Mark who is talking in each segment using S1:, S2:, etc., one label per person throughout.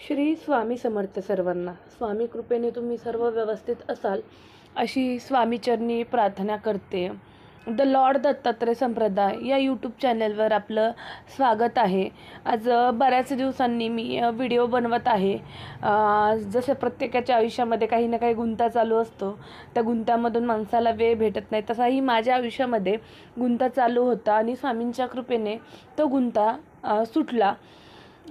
S1: श्री स्वामी समर्थ सर्वांना. स्वामी कृपेने तुम्ही सर्व व्यवस्थित असाल अशी स्वामीचरणी प्रार्थना करते. द लॉर्ड दत्तात्रय संप्रदाय या यूट्यूब चॅनलवर आपलं स्वागत आहे. आज बऱ्याच दिवसांनी मी व्हिडिओ बनवत आहे. जसं प्रत्येकाच्या आयुष्यामध्ये काही ना काही गुंता चालू असतो, त्या गुंतामधून माणसाला वेळ भेटत नाही, तसाही माझ्या आयुष्यामध्ये गुंता चालू होता आणि स्वामींच्या कृपेने तो गुंता सुटला.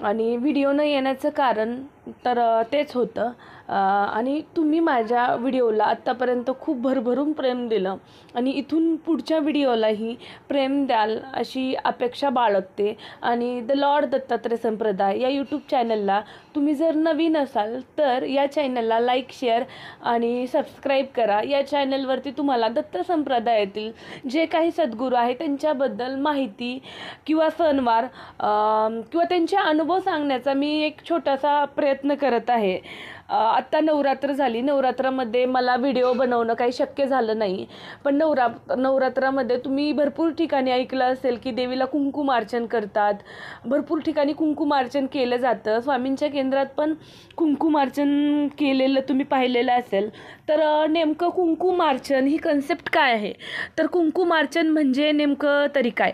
S1: आणि व्हिडिओ न येण्याचं कारण तर तेच होतं. आणि तुम्ही माझ्या व्हिडिओला आत्तापर्यंत खूप भरभरून प्रेम दिलं आणि इथून पुढच्या व्हिडिओलाही प्रेम द्याल अशी अपेक्षा बाळगते. आणि द लॉर्ड दत्तात्रय संप्रदाय या यूट्यूब चॅनलला तुम्ही जर नवीन असाल तर या चॅनलला लाईक, शेअर आणि सबस्क्राईब करा. या चॅनलवरती तुम्हाला दत्त संप्रदायातील जे काही सद्गुरू आहे त्यांच्याबद्दल माहिती किंवा सणवार किंवा त्यांचे अनुभव सांगण्याचा मी एक छोटासा प्रयत्न करत आहे. आत्ता नवरात्र झाली. नवरात्रामध्ये मला व्हिडिओ बनवणं काही शक्य झालं नाही, पण नवरात्रामध्ये तुम्ही भरपूर ठिकाणी ऐकलं असेल की देवीला कुंकुमार्चन करतात. भरपूर ठिकाणी कुंकुमार्चन केलं जातं. स्वामींच्या केंद्रात पण कुंकुमार्चन केलेलं तुम्ही पाहिलेलं असेल. तर नेमकं कुंकुमार्चन ही कन्सेप्ट काय आहे, तर कुंकुमार्चन म्हणजे नेमकं तरी काय,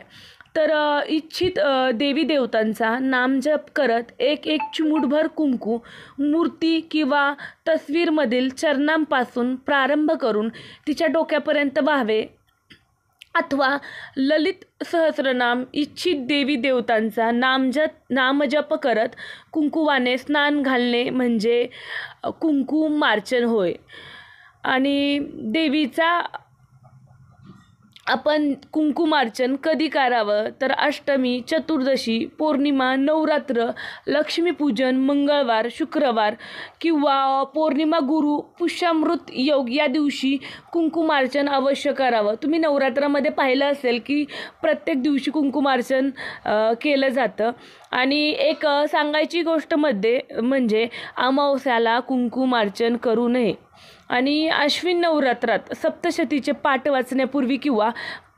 S1: तर इच्छित देवी देवतांचा नामजप करत एक चिमूटभर कुंकू मूर्ती किंवा तस्वीरमधील चरणांपासून प्रारंभ करून तिच्या डोक्यापर्यंत व्हावे, अथवा ललित सहस्रनाम इच्छित देवी देवतांचा नामजप करत कुंकुवाने स्नान घालणे म्हणजे कुंकुमार्चन होय. आणि देवीचा आपण कुंकुमार्चन कधी करावं, तर अष्टमी, चतुर्दशी, पौर्णिमा, नवरात्र, लक्ष्मीपूजन, मंगळवार, शुक्रवार किंवा पौर्णिमा, गुरु, पुष्यामृत योग या दिवशी कुंकुमार्चन अवश्य करावं. तुम्ही नवरात्रामध्ये पाहिलं असेल की प्रत्येक दिवशी कुंकुमार्चन केलं जातं. आणि एक सांगायची गोष्ट म्हणजे अमावस्याला कुंकुमार्चन करू नये. आणि अश्विन नवरात्रात सप्तशतीचे पाठ वाचण्यापूर्वी किंवा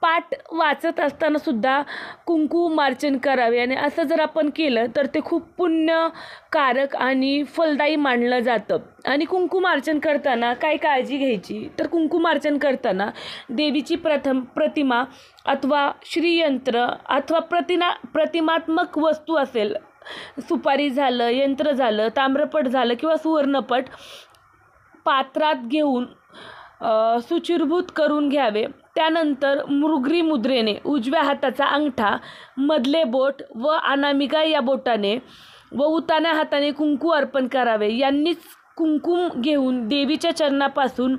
S1: पाठ वाचत असताना सुद्धा कुंकुमार्चन करावे. आणि असं जर आपण केलं तर ते खूप पुण्यकारक आणि फलदायी मानलं जातं. आणि कुंकुमार्चन करताना काय काळजी घ्यायची, तर कुंकुमार्चन करताना देवीची प्रतिमा अथवा श्रीयंत्र अथवा प्रतिमात्मक वस्तू असेल, सुपारी झालं, यंत्र झालं, ताम्रपट झालं किंवा सुवर्णपट पात्रात घेऊन शुचिर्भूत करून घ्यावे. त्यानंतर मृगरी मुद्रेने उजव्या हाताचा अंगठा, मधले बोट व अनामिका या बोटाने व उतान्या हाताने कुंकू अर्पण करावे. यांनीच कुंकुम घेऊन देवीच्या चरणापासून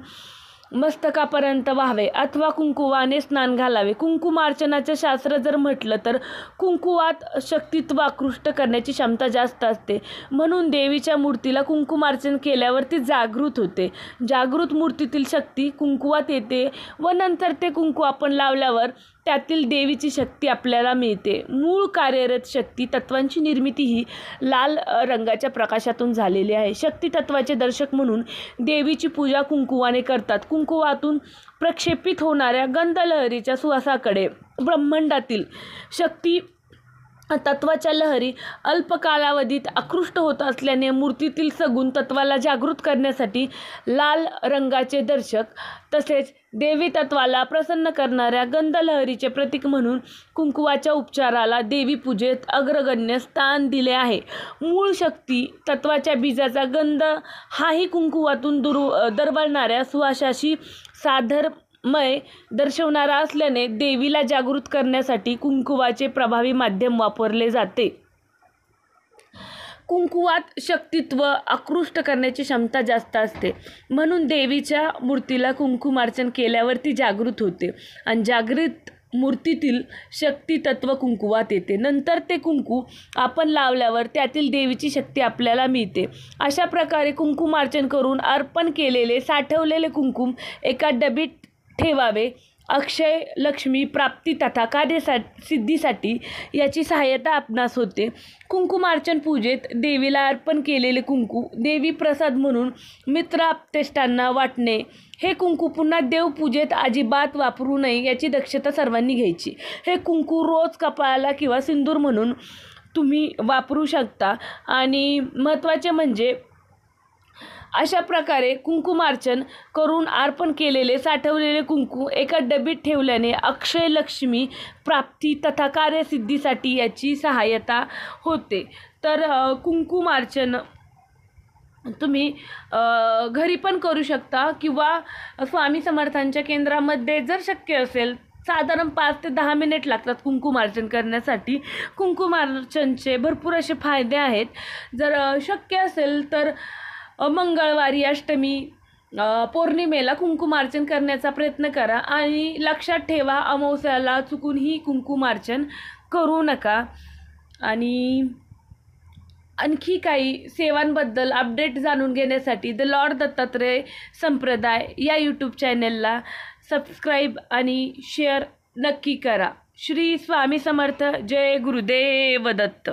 S1: मस्तकापर्यंत व्हावे अथवा कुंकुवाने स्नान घालावे. कुंकुमार्चनाचे शास्त्र जर म्हटलं तर कुंकुवात शक्तित्व आकृष्ट करण्याची क्षमता जास्त असते, म्हणून देवीच्या मूर्तीला कुंकुमार्चन केल्यावर ती जागृत होते. जागृत मूर्तीतील शक्ती कुंकुवात येते व नंतर ते कुंकू आपण लावल्यावर त्यातील देवीची शक्ती आपल्याला मिळते. मूळ कार्यरत शक्ती तत्वांची निर्मिती ही लाल रंगाच्या प्रकाशातून झालेली आहे. शक्ती तत्वाचे दर्शक म्हणून देवीची पूजा कुंकुवाने करतात. कुंकुवातून प्रक्षेपित होणाऱ्या गंधलहरीच्या सुवासाकडे ब्रह्मांडातील शक्ती तत्वाच्या लहरी अल्प कालावधीत आकृष्ट होत असल्याने मूर्तीतील सगुण तत्वाला जागृत करण्यासाठी लाल रंगाचे दर्शक तसेच देवी तत्वाला प्रसन्न करणाऱ्या गंधलहरीचे प्रतीक म्हणून कुंकुवाच्या उपचाराला देवी पूजेत अग्रगण्य स्थान दिले आहे. मूळ शक्ती तत्वाच्या बीजाचा गंध हाही कुंकुवातून दरवळणाऱ्या सुवासाशी साधर्मय दर्शवणारा असल्याने देवीला जागृत करण्यासाठी कुंकुवाचे प्रभावी माध्यम वापरले जाते. कुंकुवात शक्तित्व आकृष्ट करण्याची क्षमता जास्त असते, म्हणून देवीच्या मूर्तीला कुंकुमार्चन केल्यावर ती जागृत होते आणि जागृत मूर्तीतील शक्ती तत्व कुंकुवात येते. नंतर ते कुंकू आपण लावल्यावर त्यातील देवीची शक्ती आपल्याला मिळते. अशा प्रकारे कुंकुमार्चन करून अर्पण केलेले साठवलेले कुंकुम एका डबीत ठेवावे. अक्षय लक्ष्मी प्राप्ती तथा कार्यसिद्धीसाठी याची सहाय्यता आपणास होते. कुंकुमार्चन पूजेत देवीला अर्पण केलेले कुंकू देवी प्रसाद म्हणून मित्र आप्तेष्टांना वाटणे. हे कुंकू पुन्हा देवपूजेत अजिबात वापरू नये याची दक्षता सर्वांनी घ्यायची. हे कुंकू रोज कपाळाला किंवा सिंदूर म्हणून तुम्ही वापरू शकता. आणि महत्त्वाचे म्हणजे अशा प्रकारे कुंकुमार्चन करून अर्पण केलेले साठवलेले कुंकू एका डबीत ठेवल्याने अक्षय लक्ष्मी प्राप्ती तथा कार्यसिद्धीसाठी याची सहाय्यता होते. तर कुंकुमार्चन तुम्ही घरी पण करू शकता किंवा स्वामी समर्थांच्या केंद्रामध्ये जर शक्य असेल, साधारण 5 ते 10 मिनिट लागतात कुंकुमार्चन करण्यासाठी. कुंकुमार्चनचे भरपूर असे फायदे आहेत. जर शक्य असेल तर मंगळवारी, अष्टमी, पौर्णिमेला कुंकुमार्चन करण्याचा प्रयत्न करा. आणि लक्षात ठेवा, अमावस्याला चुकूनही कुंकुमार्चन करू नका. आणि आणखी काही सेवांबद्दल अपडेट जाणून घेण्यासाठी द लॉर्ड दत्तात्रय संप्रदाय या यूट्यूब चॅनलला सबस्क्राईब आणि शेअर नक्की करा. श्री स्वामी समर्थ. जय गुरुदेव दत्त.